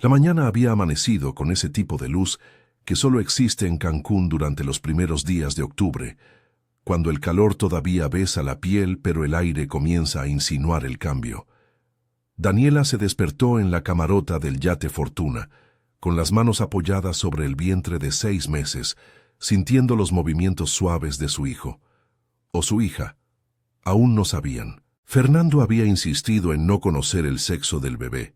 La mañana había amanecido con ese tipo de luz que solo existe en Cancún durante los primeros días de octubre, cuando el calor todavía besa la piel pero el aire comienza a insinuar el cambio. Daniela se despertó en la camarota del yate Fortuna, con las manos apoyadas sobre el vientre de 6 meses, sintiendo los movimientos suaves de su hijo. O su hija. Aún no sabían. Fernando había insistido en no conocer el sexo del bebé,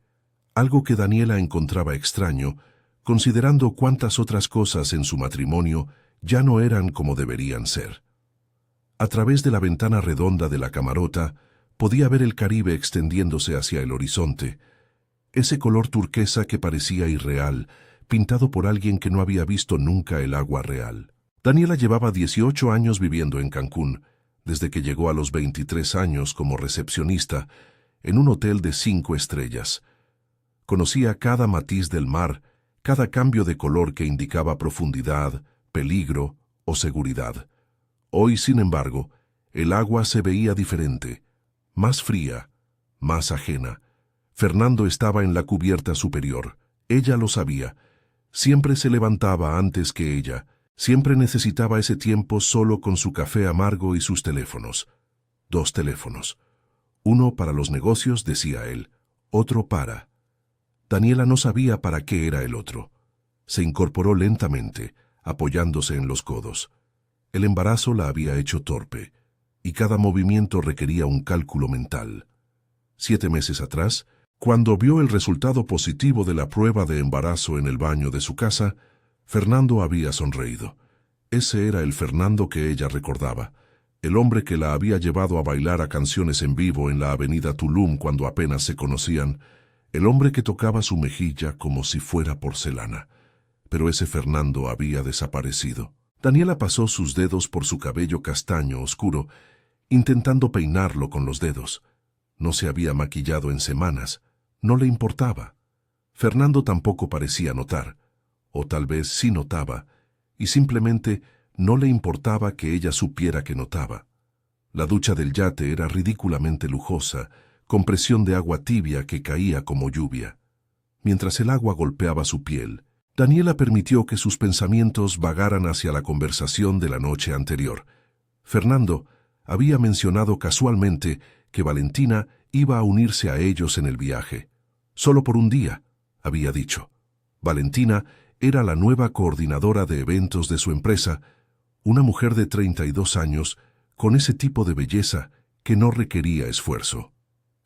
algo que Daniela encontraba extraño, considerando cuántas otras cosas en su matrimonio ya no eran como deberían ser. A través de la ventana redonda de la camarota, podía ver el Caribe extendiéndose hacia el horizonte, ese color turquesa que parecía irreal, pintado por alguien que no había visto nunca el agua real. Daniela llevaba 18 años viviendo en Cancún, desde que llegó a los 23 años como recepcionista en un hotel de 5 estrellas. Conocía cada matiz del mar, cada cambio de color que indicaba profundidad, peligro o seguridad. Hoy, sin embargo, el agua se veía diferente, más fría, más ajena. Fernando estaba en la cubierta superior. Ella lo sabía. Siempre se levantaba antes que ella. Siempre necesitaba ese tiempo solo con su café amargo y sus teléfonos. 2 teléfonos. Uno para los negocios, decía él. Otro para... Daniela no sabía para qué era el otro. Se incorporó lentamente, apoyándose en los codos. El embarazo la había hecho torpe, y cada movimiento requería un cálculo mental. 7 meses atrás, cuando vio el resultado positivo de la prueba de embarazo en el baño de su casa, Fernando había sonreído. Ese era el Fernando que ella recordaba, el hombre que la había llevado a bailar a canciones en vivo en la avenida Tulum cuando apenas se conocían, el hombre que tocaba su mejilla como si fuera porcelana. Pero ese Fernando había desaparecido. Daniela pasó sus dedos por su cabello castaño oscuro, intentando peinarlo con los dedos. No se había maquillado en semanas. No le importaba. Fernando tampoco parecía notar, o tal vez sí notaba, y simplemente no le importaba que ella supiera que notaba. La ducha del yate era ridículamente lujosa, con presión de agua tibia que caía como lluvia. Mientras el agua golpeaba su piel, Daniela permitió que sus pensamientos vagaran hacia la conversación de la noche anterior. Fernando había mencionado casualmente que Valentina iba a unirse a ellos en el viaje. Solo por un día, había dicho. Valentina era la nueva coordinadora de eventos de su empresa, una mujer de 32 años, con ese tipo de belleza que no requería esfuerzo.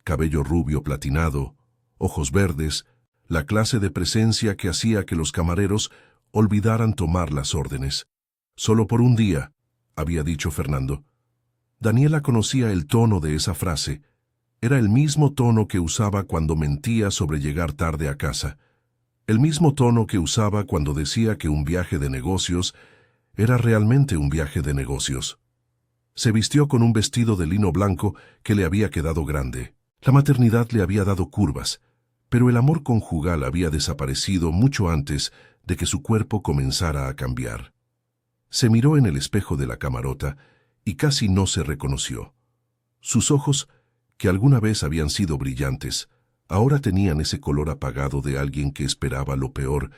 Cabello rubio platinado, ojos verdes, la clase de presencia que hacía que los camareros olvidaran tomar las órdenes. Solo por un día, había dicho Fernando. Daniela conocía el tono de esa frase. Era el mismo tono que usaba cuando mentía sobre llegar tarde a casa. El mismo tono que usaba cuando decía que un viaje de negocios era realmente un viaje de negocios. Se vistió con un vestido de lino blanco que le había quedado grande. La maternidad le había dado curvas, pero el amor conjugal había desaparecido mucho antes de que su cuerpo comenzara a cambiar. Se miró en el espejo de la camarota y casi no se reconoció. Sus ojos, que alguna vez habían sido brillantes, ahora tenían ese color apagado de alguien que esperaba lo peor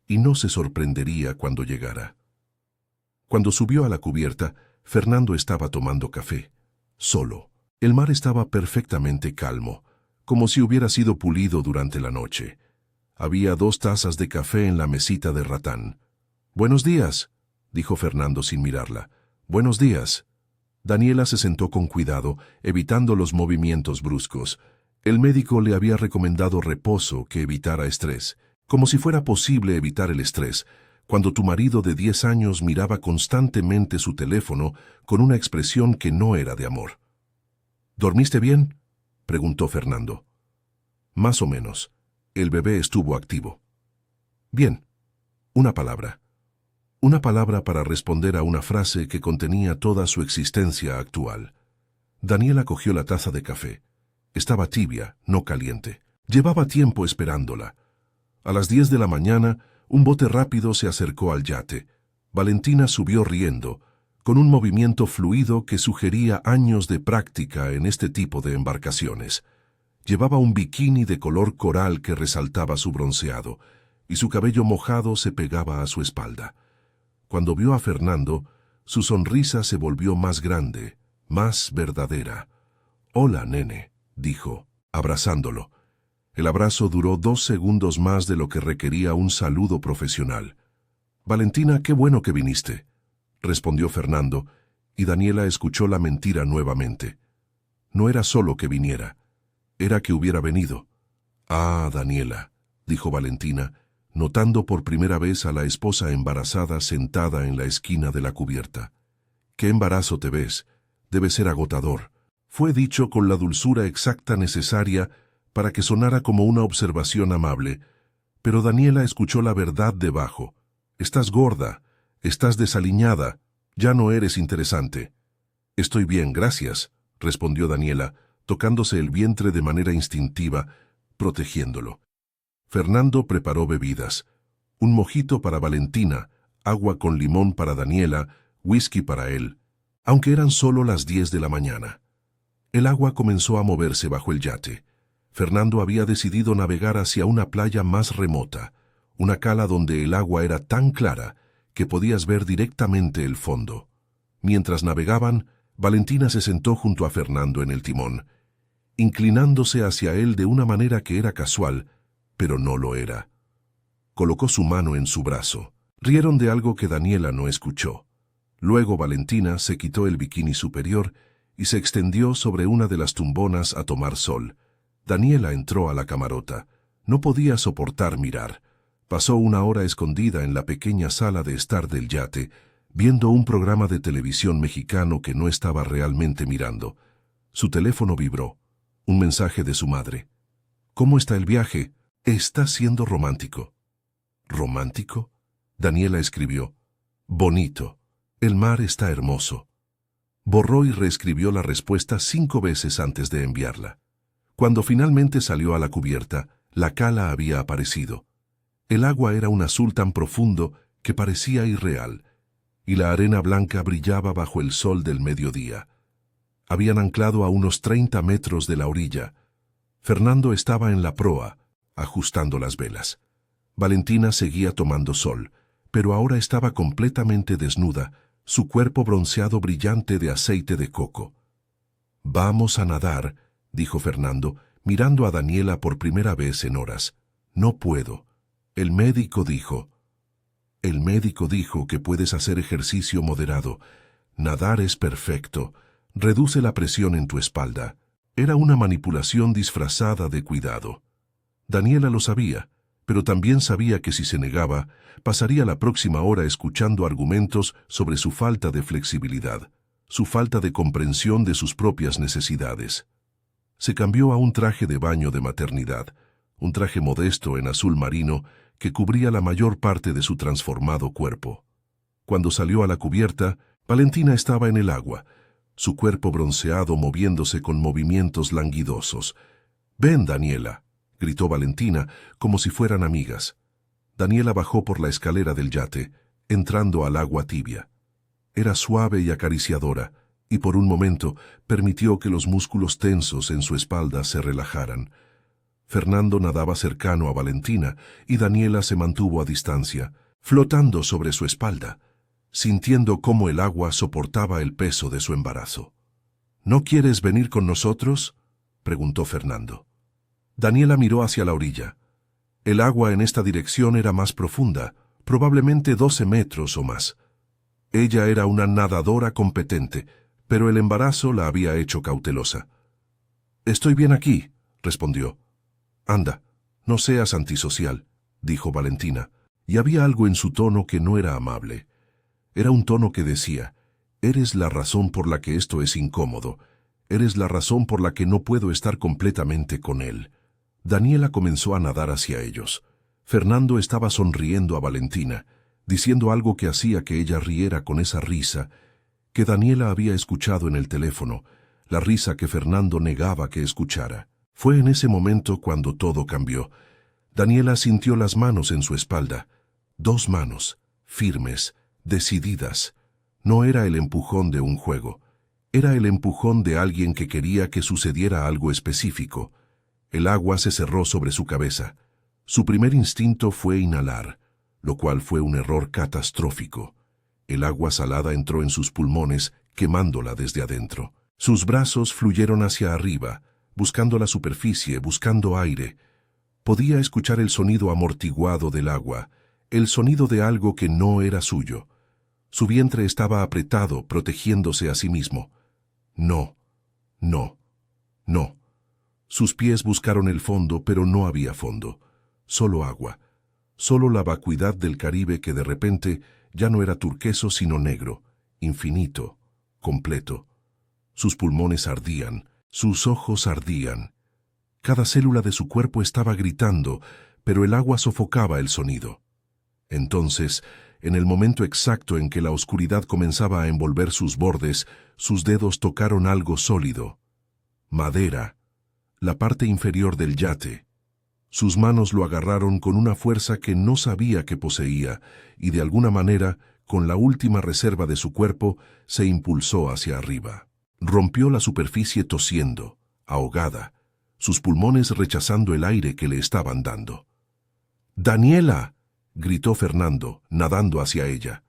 y no se sorprendería cuando llegara. Cuando subió a la cubierta, Fernando estaba tomando café, solo. El mar estaba perfectamente calmo, como si hubiera sido pulido durante la noche. Había 2 tazas de café en la mesita de ratán. «Buenos días», dijo Fernando sin mirarla. «Buenos días». Daniela se sentó con cuidado, evitando los movimientos bruscos. El médico le había recomendado reposo, que evitara estrés. Como si fuera posible evitar el estrés, cuando tu marido de 10 años miraba constantemente su teléfono con una expresión que no era de amor. «¿Dormiste bien?», preguntó Fernando. «Más o menos. El bebé estuvo activo». «Bien. Una palabra». Una palabra para responder a una frase que contenía toda su existencia actual. Daniela cogió la taza de café. Estaba tibia, no caliente. Llevaba tiempo esperándola. A las 10 de la mañana, un bote rápido se acercó al yate. Valentina subió riendo, con un movimiento fluido que sugería años de práctica en este tipo de embarcaciones. Llevaba un bikini de color coral que resaltaba su bronceado, y su cabello mojado se pegaba a su espalda. Cuando vio a Fernando, su sonrisa se volvió más grande, más verdadera. «Hola, nene», dijo, abrazándolo. El abrazo duró 2 segundos más de lo que requería un saludo profesional. «Valentina, qué bueno que viniste», respondió Fernando, y Daniela escuchó la mentira nuevamente. No era solo que viniera, era que hubiera venido. «Ah, Daniela», dijo Valentina, notando por primera vez a la esposa embarazada sentada en la esquina de la cubierta. «¿Qué embarazo te ves? Debe ser agotador». Fue dicho con la dulzura exacta necesaria para que sonara como una observación amable, pero Daniela escuchó la verdad debajo. «Estás gorda, estás desaliñada, ya no eres interesante». «Estoy bien, gracias», respondió Daniela, tocándose el vientre de manera instintiva, protegiéndolo. Fernando preparó bebidas. Un mojito para Valentina, agua con limón para Daniela, whisky para él, aunque eran solo las 10 de la mañana. El agua comenzó a moverse bajo el yate. Fernando había decidido navegar hacia una playa más remota, una cala donde el agua era tan clara que podías ver directamente el fondo. Mientras navegaban, Valentina se sentó junto a Fernando en el timón, inclinándose hacia él de una manera que era casual, pero no lo era. Colocó su mano en su brazo. Rieron de algo que Daniela no escuchó. Luego Valentina se quitó el bikini superior y se extendió sobre una de las tumbonas a tomar sol. Daniela entró a la camarota. No podía soportar mirar. Pasó una hora escondida en la pequeña sala de estar del yate, viendo un programa de televisión mexicano que no estaba realmente mirando. Su teléfono vibró. Un mensaje de su madre. «¿Cómo está el viaje? Está siendo romántico». «¿Romántico?», Daniela escribió. «Bonito. El mar está hermoso». Borró y reescribió la respuesta 5 veces antes de enviarla. Cuando finalmente salió a la cubierta, la cala había aparecido. El agua era un azul tan profundo que parecía irreal, y la arena blanca brillaba bajo el sol del mediodía. Habían anclado a unos 30 metros de la orilla. Fernando estaba en la proa, ajustando las velas. Valentina seguía tomando sol, pero ahora estaba completamente desnuda, su cuerpo bronceado brillante de aceite de coco. «Vamos a nadar», dijo Fernando, mirando a Daniela por primera vez en horas. «No puedo. El médico dijo». «El médico dijo que puedes hacer ejercicio moderado. Nadar es perfecto. Reduce la presión en tu espalda». Era una manipulación disfrazada de cuidado. Daniela lo sabía, pero también sabía que si se negaba, pasaría la próxima hora escuchando argumentos sobre su falta de flexibilidad, su falta de comprensión de sus propias necesidades. Se cambió a un traje de baño de maternidad, un traje modesto en azul marino que cubría la mayor parte de su transformado cuerpo. Cuando salió a la cubierta, Valentina estaba en el agua, su cuerpo bronceado moviéndose con movimientos languidosos. «Ven, Daniela», gritó Valentina, como si fueran amigas. Daniela bajó por la escalera del yate, entrando al agua tibia. Era suave y acariciadora, y por un momento permitió que los músculos tensos en su espalda se relajaran. Fernando nadaba cercano a Valentina, y Daniela se mantuvo a distancia, flotando sobre su espalda, sintiendo cómo el agua soportaba el peso de su embarazo. «¿No quieres venir con nosotros?», preguntó Fernando. Daniela miró hacia la orilla. El agua en esta dirección era más profunda, probablemente 12 metros o más. Ella era una nadadora competente, pero el embarazo la había hecho cautelosa. «Estoy bien aquí», respondió. «Anda, no seas antisocial», dijo Valentina, y había algo en su tono que no era amable. Era un tono que decía: «Eres la razón por la que esto es incómodo, eres la razón por la que no puedo estar completamente con él». Daniela comenzó a nadar hacia ellos. Fernando estaba sonriendo a Valentina, diciendo algo que hacía que ella riera con esa risa que Daniela había escuchado en el teléfono, la risa que Fernando negaba que escuchara. Fue en ese momento cuando todo cambió. Daniela sintió las manos en su espalda, 2 manos, firmes, decididas. No era el empujón de un juego, era el empujón de alguien que quería que sucediera algo específico. El agua se cerró sobre su cabeza. Su primer instinto fue inhalar, lo cual fue un error catastrófico. El agua salada entró en sus pulmones, quemándola desde adentro. Sus brazos fluyeron hacia arriba, buscando la superficie, buscando aire. Podía escuchar el sonido amortiguado del agua, el sonido de algo que no era suyo. Su vientre estaba apretado, protegiéndose a sí mismo. No, no, no. Sus pies buscaron el fondo, pero no había fondo. Solo agua. Solo la vacuidad del Caribe que de repente ya no era turqueso sino negro, infinito, completo. Sus pulmones ardían, sus ojos ardían. Cada célula de su cuerpo estaba gritando, pero el agua sofocaba el sonido. Entonces, en el momento exacto en que la oscuridad comenzaba a envolver sus bordes, sus dedos tocaron algo sólido. Madera, la parte inferior del yate. Sus manos lo agarraron con una fuerza que no sabía que poseía, y de alguna manera, con la última reserva de su cuerpo, se impulsó hacia arriba. Rompió la superficie tosiendo, ahogada, sus pulmones rechazando el aire que le estaban dando. ¡Daniela!, gritó Fernando, nadando hacia ella.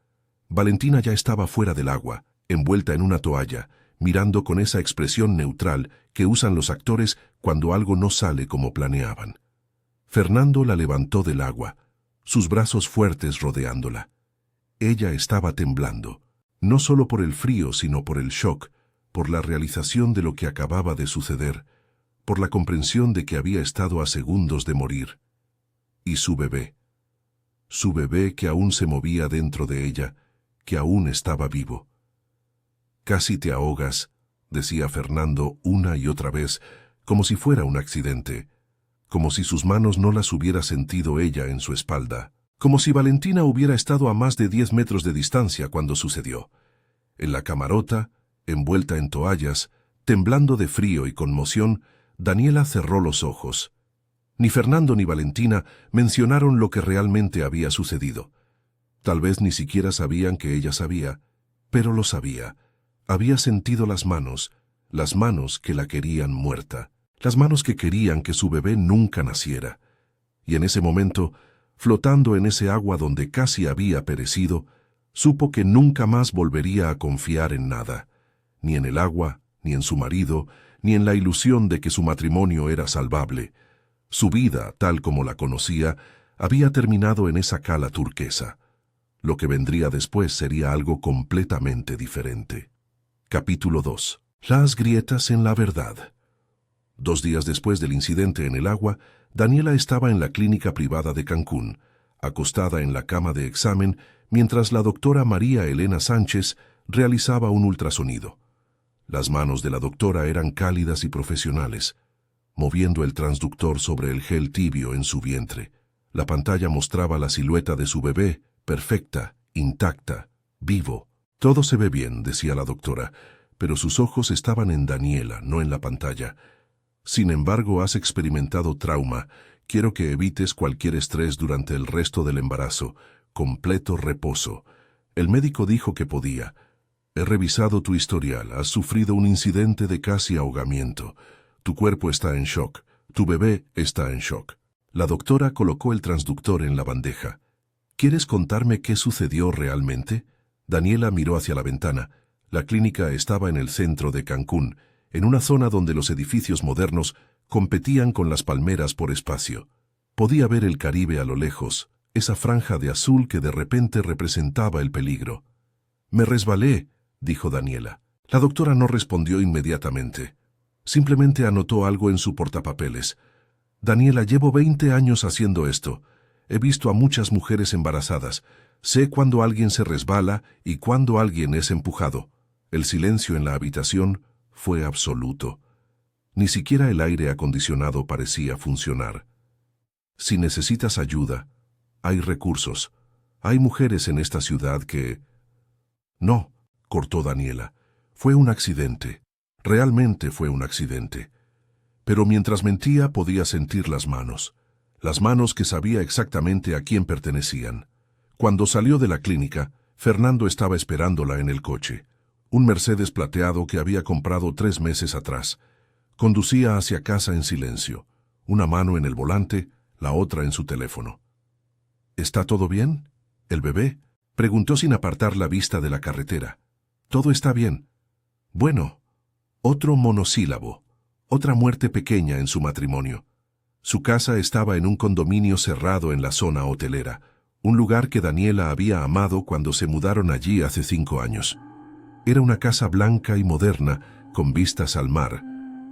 Valentina ya estaba fuera del agua, envuelta en una toalla, mirando con esa expresión neutral que usan los actores cuando algo no sale como planeaban. Fernando la levantó del agua, sus brazos fuertes rodeándola. Ella estaba temblando, no solo por el frío, sino por el shock, por la realización de lo que acababa de suceder, por la comprensión de que había estado a segundos de morir. Y su bebé que aún se movía dentro de ella, que aún estaba vivo. «Casi te ahogas», decía Fernando una y otra vez, como si fuera un accidente, como si sus manos no las hubiera sentido ella en su espalda, como si Valentina hubiera estado a más de 10 metros de distancia cuando sucedió. En la camarota, envuelta en toallas, temblando de frío y conmoción, Daniela cerró los ojos. Ni Fernando ni Valentina mencionaron lo que realmente había sucedido. Tal vez ni siquiera sabían que ella sabía, pero lo sabía. Había sentido las manos que la querían muerta, las manos que querían que su bebé nunca naciera. Y en ese momento, flotando en ese agua donde casi había perecido, supo que nunca más volvería a confiar en nada, ni en el agua, ni en su marido, ni en la ilusión de que su matrimonio era salvable. Su vida, tal como la conocía, había terminado en esa cala turquesa. Lo que vendría después sería algo completamente diferente. Capítulo 2. Las grietas en la verdad. 2 días después del incidente en el agua, Daniela estaba en la clínica privada de Cancún, acostada en la cama de examen, mientras la doctora María Elena Sánchez realizaba un ultrasonido. Las manos de la doctora eran cálidas y profesionales, moviendo el transductor sobre el gel tibio en su vientre. La pantalla mostraba la silueta de su bebé, perfecta, intacta, vivo. «Todo se ve bien», decía la doctora, pero sus ojos estaban en Daniela, no en la pantalla. «Sin embargo, has experimentado trauma. Quiero que evites cualquier estrés durante el resto del embarazo. Completo reposo». El médico dijo que podía. «He revisado tu historial. Has sufrido un incidente de casi ahogamiento. Tu cuerpo está en shock. Tu bebé está en shock». La doctora colocó el transductor en la bandeja. «¿Quieres contarme qué sucedió realmente?» Daniela miró hacia la ventana. La clínica estaba en el centro de Cancún, en una zona donde los edificios modernos competían con las palmeras por espacio. Podía ver el Caribe a lo lejos, esa franja de azul que de repente representaba el peligro. «Me resbalé», dijo Daniela. La doctora no respondió inmediatamente. Simplemente anotó algo en su portapapeles. «Daniela, llevo 20 años haciendo esto. He visto a muchas mujeres embarazadas. Sé cuándo alguien se resbala y cuándo alguien es empujado». El silencio en la habitación fue absoluto. Ni siquiera el aire acondicionado parecía funcionar. «Si necesitas ayuda, hay recursos. Hay mujeres en esta ciudad que...» «No», cortó Daniela. «Fue un accidente. Realmente fue un accidente». Pero mientras mentía podía sentir las manos que sabía exactamente a quién pertenecían. Cuando salió de la clínica, Fernando estaba esperándola en el coche, un Mercedes plateado que había comprado 3 meses atrás. Conducía hacia casa en silencio, una mano en el volante, la otra en su teléfono. ¿Está todo bien? ¿El bebé? Preguntó sin apartar la vista de la carretera. Todo está bien. Bueno, otro monosílabo, otra muerte pequeña en su matrimonio. Su casa estaba en un condominio cerrado en la zona hotelera, un lugar que Daniela había amado cuando se mudaron allí hace 5 años. Era una casa blanca y moderna, con vistas al mar,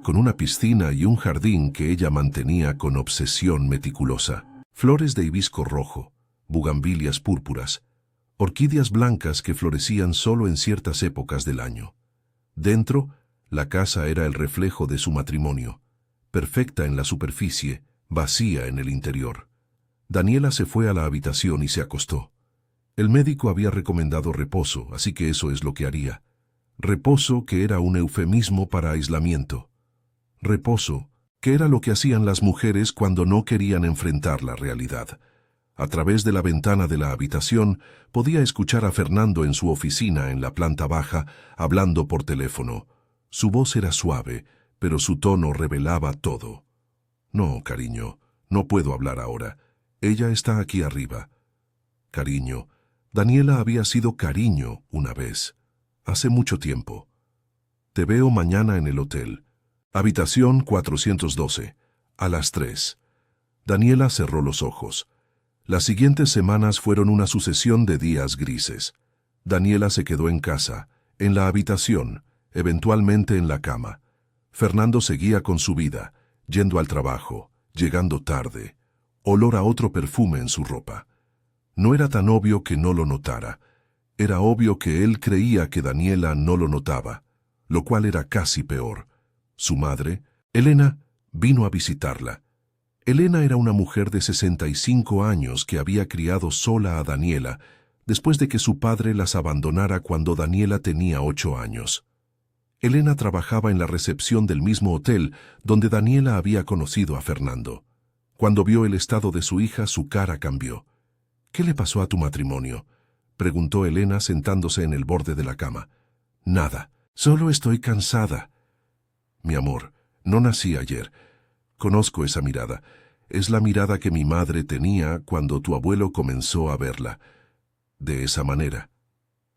con una piscina y un jardín que ella mantenía con obsesión meticulosa. Flores de hibisco rojo, bugambilias púrpuras, orquídeas blancas que florecían solo en ciertas épocas del año. Dentro, la casa era el reflejo de su matrimonio, perfecta en la superficie, vacía en el interior. Daniela se fue a la habitación y se acostó. El médico había recomendado reposo, así que eso es lo que haría. Reposo, que era un eufemismo para aislamiento. Reposo, que era lo que hacían las mujeres cuando no querían enfrentar la realidad. A través de la ventana de la habitación podía escuchar a Fernando en su oficina en la planta baja, hablando por teléfono. Su voz era suave, pero su tono revelaba todo. No, cariño, no puedo hablar ahora. Ella está aquí arriba. Cariño, Daniela había sido cariño una vez, hace mucho tiempo. Te veo mañana en el hotel. Habitación 412, a las 3. Daniela cerró los ojos. Las siguientes semanas fueron una sucesión de días grises. Daniela se quedó en casa, en la habitación, eventualmente en la cama. Fernando seguía con su vida, yendo al trabajo, llegando tarde, olor a otro perfume en su ropa. No era tan obvio que no lo notara. Era obvio que él creía que Daniela no lo notaba, lo cual era casi peor. Su madre, Elena, vino a visitarla. Elena era una mujer de 65 años que había criado sola a Daniela después de que su padre las abandonara cuando Daniela tenía 8 años. Elena trabajaba en la recepción del mismo hotel donde Daniela había conocido a Fernando. Cuando vio el estado de su hija, su cara cambió. «¿Qué le pasó a tu matrimonio?», preguntó Elena sentándose en el borde de la cama. «Nada, solo estoy cansada». «Mi amor, no nací ayer. Conozco esa mirada. Es la mirada que mi madre tenía cuando tu abuelo comenzó a verla. De esa manera».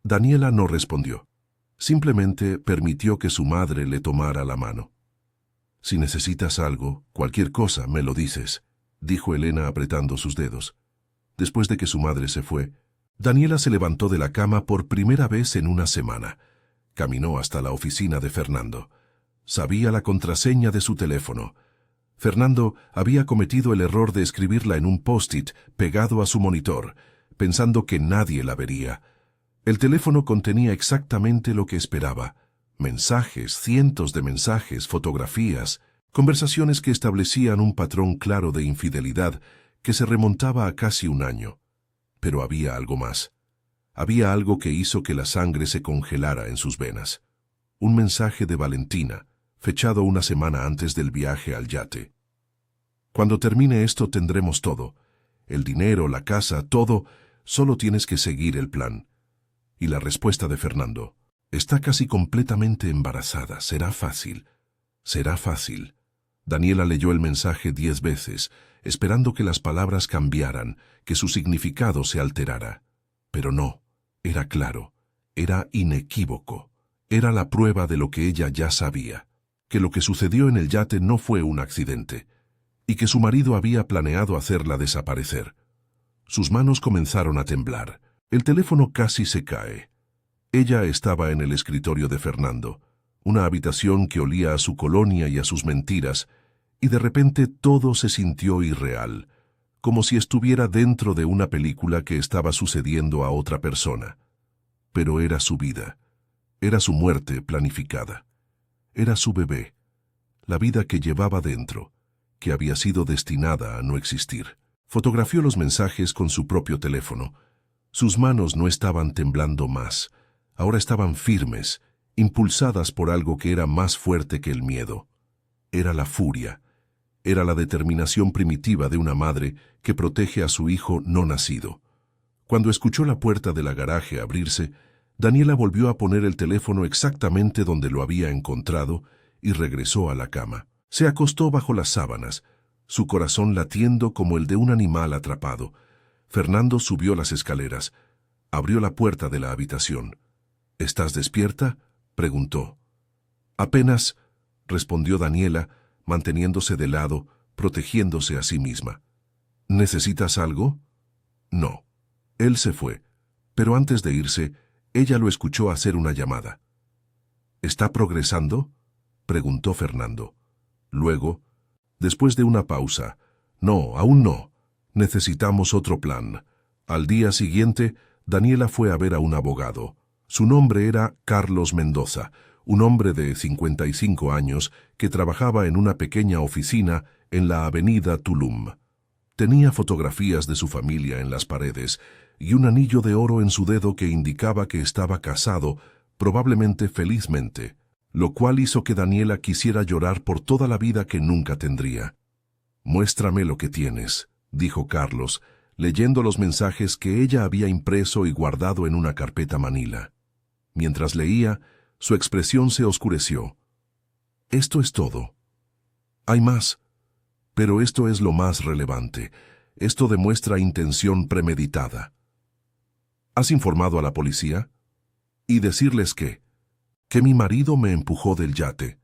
Daniela no respondió. Simplemente permitió que su madre le tomara la mano. «Si necesitas algo, cualquier cosa, me lo dices», dijo Elena apretando sus dedos. Después de que su madre se fue, Daniela se levantó de la cama por primera vez en una semana. Caminó hasta la oficina de Fernando. Sabía la contraseña de su teléfono. Fernando había cometido el error de escribirla en un post-it pegado a su monitor, pensando que nadie la vería. El teléfono contenía exactamente lo que esperaba. Mensajes, cientos de mensajes, fotografías, conversaciones que establecían un patrón claro de infidelidad que se remontaba a casi un año. Pero había algo más. Había algo que hizo que la sangre se congelara en sus venas. Un mensaje de Valentina, fechado una semana antes del viaje al yate. «Cuando termine esto tendremos todo. El dinero, la casa, todo. Solo tienes que seguir el plan». Y la respuesta de Fernando: «Está casi completamente embarazada. Será fácil. Será fácil». Daniela leyó el mensaje 10 veces, esperando que las palabras cambiaran, que su significado se alterara. Pero no, era claro, era inequívoco. Era la prueba de lo que ella ya sabía, que lo que sucedió en el yate no fue un accidente, y que su marido había planeado hacerla desaparecer. Sus manos comenzaron a temblar. El teléfono casi se cae. Ella estaba en el escritorio de Fernando, una habitación que olía a su colonia y a sus mentiras, y de repente todo se sintió irreal, como si estuviera dentro de una película que estaba sucediendo a otra persona. Pero era su vida, era su muerte planificada, era su bebé, la vida que llevaba dentro, que había sido destinada a no existir. Fotografió los mensajes con su propio teléfono. Sus manos no estaban temblando más, ahora estaban firmes, impulsadas por algo que era más fuerte que el miedo. Era la furia. Era la determinación primitiva de una madre que protege a su hijo no nacido. Cuando escuchó la puerta de la garaje abrirse, Daniela volvió a poner el teléfono exactamente donde lo había encontrado y regresó a la cama. Se acostó bajo las sábanas, su corazón latiendo como el de un animal atrapado. Fernando subió las escaleras. Abrió la puerta de la habitación. —¿Estás despierta? —preguntó. —Apenas —respondió Daniela, manteniéndose de lado, protegiéndose a sí misma. —¿Necesitas algo? No. Él se fue, pero antes de irse, ella lo escuchó hacer una llamada. —¿Está progresando? —preguntó Fernando. Luego, después de una pausa: —No, aún no. Necesitamos otro plan. Al día siguiente, Daniela fue a ver a un abogado. Su nombre era Carlos Mendoza, un hombre de 55 años que trabajaba en una pequeña oficina en la avenida Tulum. Tenía fotografías de su familia en las paredes y un anillo de oro en su dedo que indicaba que estaba casado, probablemente felizmente, lo cual hizo que Daniela quisiera llorar por toda la vida que nunca tendría. —Muéstrame lo que tienes —dijo Carlos, leyendo los mensajes que ella había impreso y guardado en una carpeta manila. Mientras leía, su expresión se oscureció. —Esto es todo. Hay más, pero esto es lo más relevante. Esto demuestra intención premeditada. ¿Has informado a la policía? Y decirles que mi marido me empujó del yate.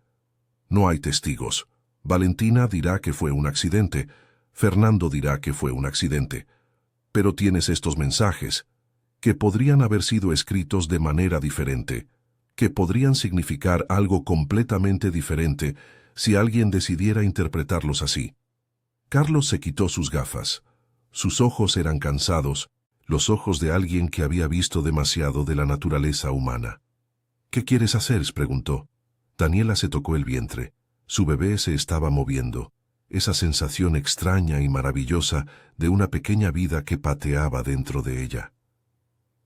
No hay testigos. Valentina dirá que fue un accidente. Fernando dirá que fue un accidente. Pero tienes estos mensajes, que podrían haber sido escritos de manera diferente, que podrían significar algo completamente diferente si alguien decidiera interpretarlos así. Carlos se quitó sus gafas. Sus ojos eran cansados, los ojos de alguien que había visto demasiado de la naturaleza humana. —¿Qué quieres hacer? —preguntó. Daniela se tocó el vientre. Su bebé se estaba moviendo. Esa sensación extraña y maravillosa de una pequeña vida que pateaba dentro de ella.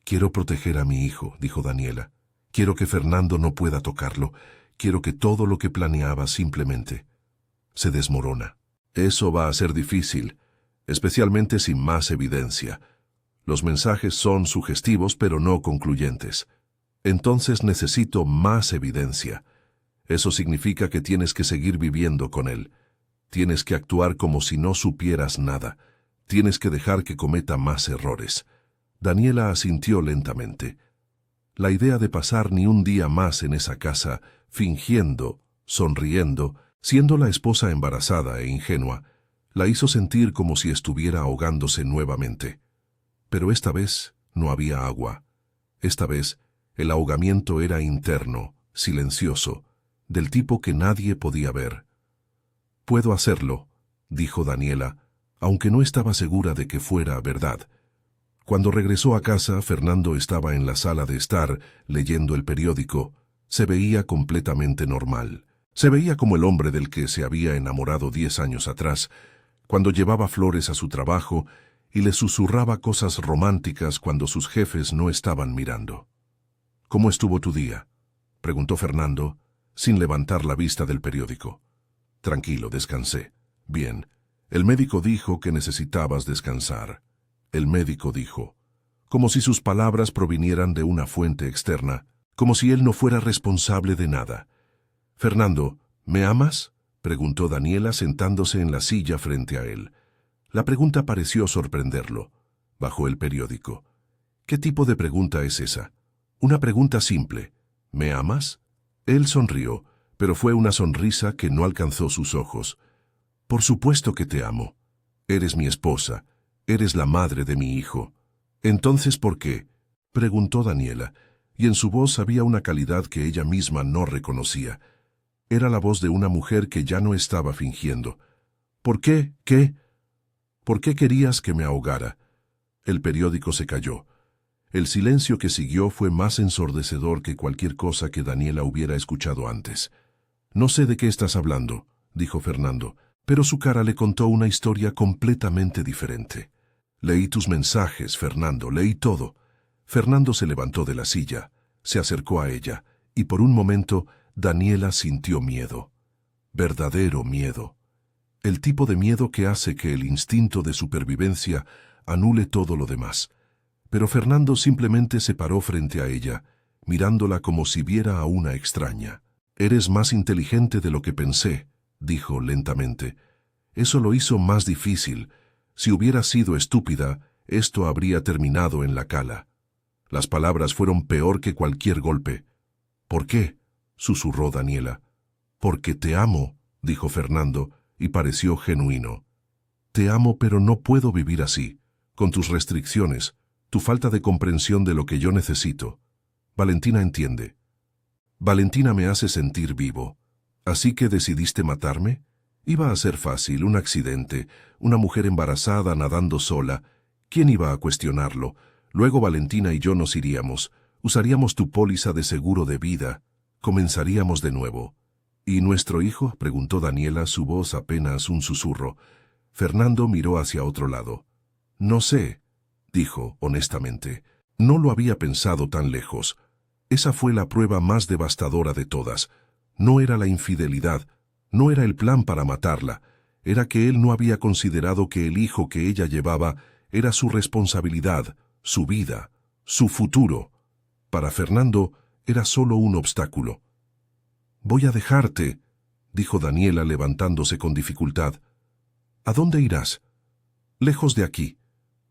—Quiero proteger a mi hijo —dijo Daniela. Quiero que Fernando no pueda tocarlo. Quiero que todo lo que planeaba simplemente se desmorona. Eso va a ser difícil, especialmente sin más evidencia. Los mensajes son sugestivos pero no concluyentes. Entonces necesito más evidencia. Eso significa que tienes que seguir viviendo con él. Tienes que actuar como si no supieras nada. Tienes que dejar que cometa más errores. Daniela asintió lentamente. La idea de pasar ni un día más en esa casa, fingiendo, sonriendo, siendo la esposa embarazada e ingenua, la hizo sentir como si estuviera ahogándose nuevamente. Pero esta vez no había agua. Esta vez el ahogamiento era interno, silencioso, del tipo que nadie podía ver. —Puedo hacerlo —dijo Daniela, aunque no estaba segura de que fuera verdad. Cuando regresó a casa, Fernando estaba en la sala de estar, leyendo el periódico. Se veía completamente normal. Se veía como el hombre del que se había enamorado 10 años atrás, cuando llevaba flores a su trabajo y le susurraba cosas románticas cuando sus jefes no estaban mirando. —¿Cómo estuvo tu día? —preguntó Fernando, sin levantar la vista del periódico. —Tranquilo, descansé. —Bien. El médico dijo que necesitabas descansar. El médico dijo, como si sus palabras provinieran de una fuente externa, como si él no fuera responsable de nada. —Fernando, ¿me amas? —preguntó Daniela sentándose en la silla frente a él. La pregunta pareció sorprenderlo. Bajó el periódico. —¿Qué tipo de pregunta es esa? Una pregunta simple. ¿Me amas? Él sonrió, pero fue una sonrisa que no alcanzó sus ojos. —Por supuesto que te amo. Eres mi esposa. Eres la madre de mi hijo. —Entonces, ¿por qué? —preguntó Daniela, y en su voz había una calidad que ella misma no reconocía. Era la voz de una mujer que ya no estaba fingiendo. —¿Por qué? ¿Qué? ¿Por qué querías que me ahogara? El periódico se cayó. El silencio que siguió fue más ensordecedor que cualquier cosa que Daniela hubiera escuchado antes. —No sé de qué estás hablando —dijo Fernando, pero su cara le contó una historia completamente diferente. —Leí tus mensajes, Fernando, leí todo. Fernando se levantó de la silla, se acercó a ella, y por un momento Daniela sintió miedo. Verdadero miedo. El tipo de miedo que hace que el instinto de supervivencia anule todo lo demás. Pero Fernando simplemente se paró frente a ella, mirándola como si viera a una extraña. —Eres más inteligente de lo que pensé —dijo lentamente—. Eso lo hizo más difícil. Si hubiera sido estúpida, esto habría terminado en la cala. Las palabras fueron peor que cualquier golpe. ¿Por qué?, susurró Daniela. Porque te amo, dijo Fernando, y pareció genuino. Te amo, pero no puedo vivir así, con tus restricciones, tu falta de comprensión de lo que yo necesito. Valentina entiende. Valentina me hace sentir vivo. ¿Así que decidiste matarme? Iba a ser fácil, un accidente, una mujer embarazada nadando sola. ¿Quién iba a cuestionarlo? Luego Valentina y yo nos iríamos. Usaríamos tu póliza de seguro de vida. Comenzaríamos de nuevo. ¿Y nuestro hijo?, preguntó Daniela, su voz apenas un susurro. Fernando miró hacia otro lado. No sé, dijo honestamente. No lo había pensado tan lejos. Esa fue la prueba más devastadora de todas. No era la infidelidad, no era el plan para matarla, era que él no había considerado que el hijo que ella llevaba era su responsabilidad, su vida, su futuro. Para Fernando era solo un obstáculo. Voy a dejarte, dijo Daniela levantándose con dificultad. ¿A dónde irás? Lejos de aquí,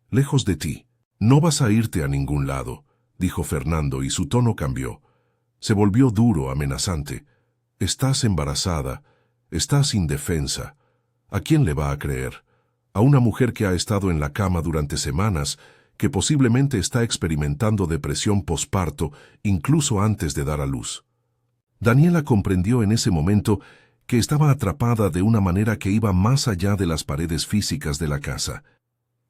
lejos de ti. No vas a irte a ningún lado, dijo Fernando, y su tono cambió. Se volvió duro, amenazante. Estás embarazada, estás indefensa. ¿A quién le va a creer? A una mujer que ha estado en la cama durante semanas, que posiblemente está experimentando depresión posparto incluso antes de dar a luz. Daniela comprendió en ese momento que estaba atrapada de una manera que iba más allá de las paredes físicas de la casa.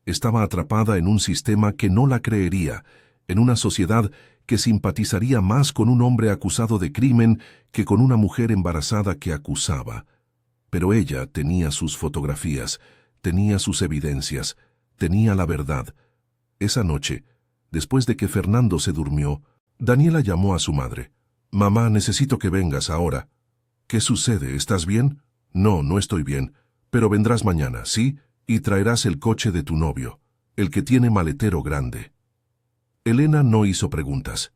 Estaba atrapada en un sistema que no la creería, en una sociedad que simpatizaría más con un hombre acusado de crimen que con una mujer embarazada que acusaba. Pero ella tenía sus fotografías, tenía sus evidencias, tenía la verdad. Esa noche, después de que Fernando se durmió, Daniela llamó a su madre. «Mamá, necesito que vengas ahora». «¿Qué sucede? ¿Estás bien?» «No, no estoy bien, pero vendrás mañana, ¿sí? Y traerás el coche de tu novio, el que tiene maletero grande». Elena no hizo preguntas.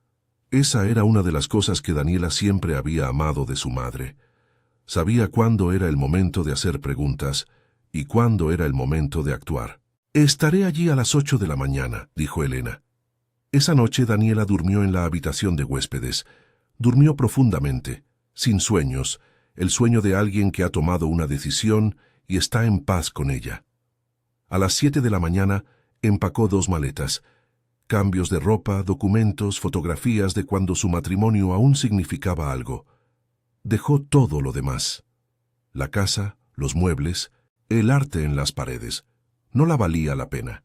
Esa era una de las cosas que Daniela siempre había amado de su madre. Sabía cuándo era el momento de hacer preguntas y cuándo era el momento de actuar. «Estaré allí a las 8 de la mañana», dijo Elena. Esa noche Daniela durmió en la habitación de huéspedes. Durmió profundamente, sin sueños, el sueño de alguien que ha tomado una decisión y está en paz con ella. A las 7 de la mañana empacó 2 maletas, cambios de ropa, documentos, fotografías de cuando su matrimonio aún significaba algo. Dejó todo lo demás. La casa, los muebles, el arte en las paredes. No la valía la pena.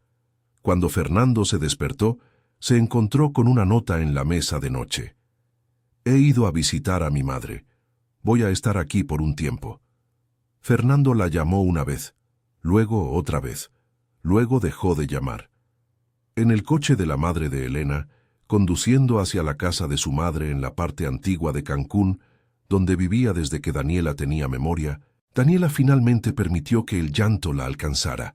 Cuando Fernando se despertó, se encontró con una nota en la mesa de noche. «He ido a visitar a mi madre. Voy a estar aquí por un tiempo». Fernando la llamó una vez, luego otra vez, luego dejó de llamar. En el coche de la madre de Elena, conduciendo hacia la casa de su madre en la parte antigua de Cancún, donde vivía desde que Daniela tenía memoria, Daniela finalmente permitió que el llanto la alcanzara.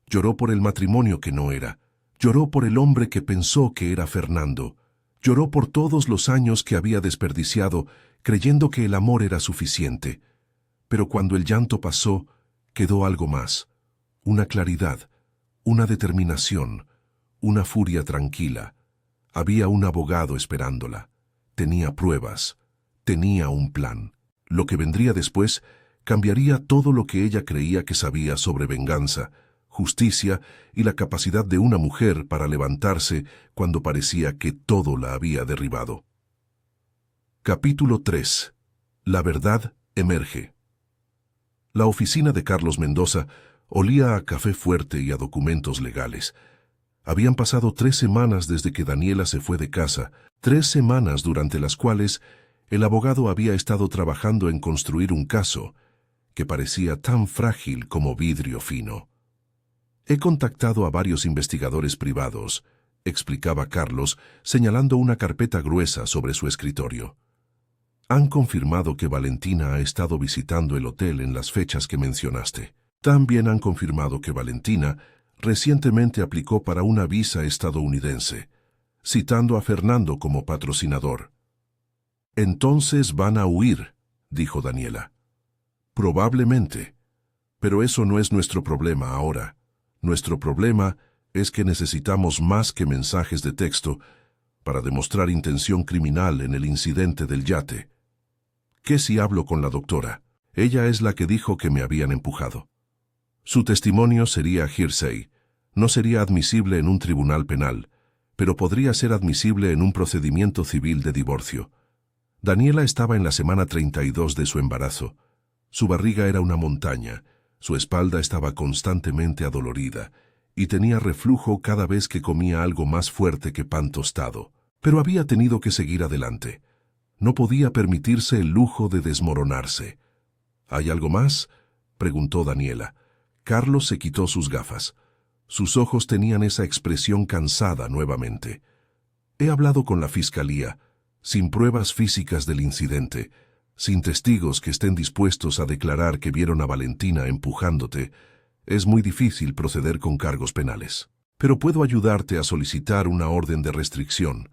Lloró por el matrimonio que no era, lloró por el hombre que pensó que era Fernando, lloró por todos los años que había desperdiciado creyendo que el amor era suficiente. Pero cuando el llanto pasó, quedó algo más, una claridad, una determinación, una furia tranquila. Había un abogado esperándola, tenía pruebas, tenía un plan. Lo que vendría después cambiaría todo lo que ella creía que sabía sobre venganza, justicia y la capacidad de una mujer para levantarse cuando parecía que todo la había derribado. Capítulo 3. La verdad emerge. La oficina de Carlos Mendoza olía a café fuerte y a documentos legales. Habían pasado 3 semanas desde que Daniela se fue de casa, 3 semanas durante las cuales el abogado había estado trabajando en construir un caso que parecía tan frágil como vidrio fino. «He contactado a varios investigadores privados», explicaba Carlos, señalando una carpeta gruesa sobre su escritorio. «Han confirmado que Valentina ha estado visitando el hotel en las fechas que mencionaste. También han confirmado que Valentina recientemente aplicó para una visa estadounidense, citando a Fernando como patrocinador». «Entonces van a huir», dijo Daniela. «Probablemente. Pero eso no es nuestro problema ahora. Nuestro problema es que necesitamos más que mensajes de texto para demostrar intención criminal en el incidente del yate. ¿Qué si hablo con la doctora? Ella es la que dijo que me habían empujado. Su testimonio sería hearsay. No sería admisible en un tribunal penal, pero podría ser admisible en un procedimiento civil de divorcio. Daniela estaba en la semana 32 de su embarazo. Su barriga era una montaña, su espalda estaba constantemente adolorida y tenía reflujo cada vez que comía algo más fuerte que pan tostado. Pero había tenido que seguir adelante. No podía permitirse el lujo de desmoronarse. ¿Hay algo más?, preguntó Daniela. Carlos se quitó sus gafas. Sus ojos tenían esa expresión cansada nuevamente. He hablado con la fiscalía, sin pruebas físicas del incidente, sin testigos que estén dispuestos a declarar que vieron a Valentina empujándote. Es muy difícil proceder con cargos penales. Pero puedo ayudarte a solicitar una orden de restricción.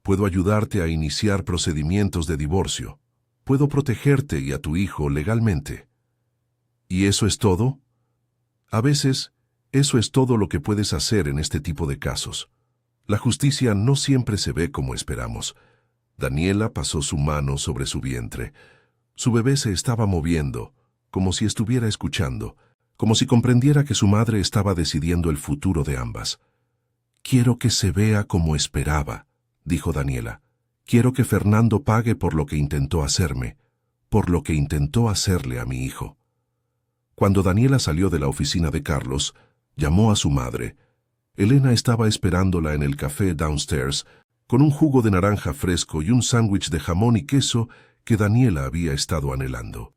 Puedo ayudarte a iniciar procedimientos de divorcio. Puedo protegerte y a tu hijo legalmente. ¿Y eso es todo? A veces, eso es todo lo que puedes hacer en este tipo de casos. La justicia no siempre se ve como esperamos. Daniela pasó su mano sobre su vientre. Su bebé se estaba moviendo, como si estuviera escuchando, como si comprendiera que su madre estaba decidiendo el futuro de ambas. «Quiero que se vea como esperaba», dijo Daniela. «Quiero que Fernando pague por lo que intentó hacerme, por lo que intentó hacerle a mi hijo». Cuando Daniela salió de la oficina de Carlos, llamó a su madre. Elena estaba esperándola en el café downstairs, con un jugo de naranja fresco y un sándwich de jamón y queso que Daniela había estado anhelando.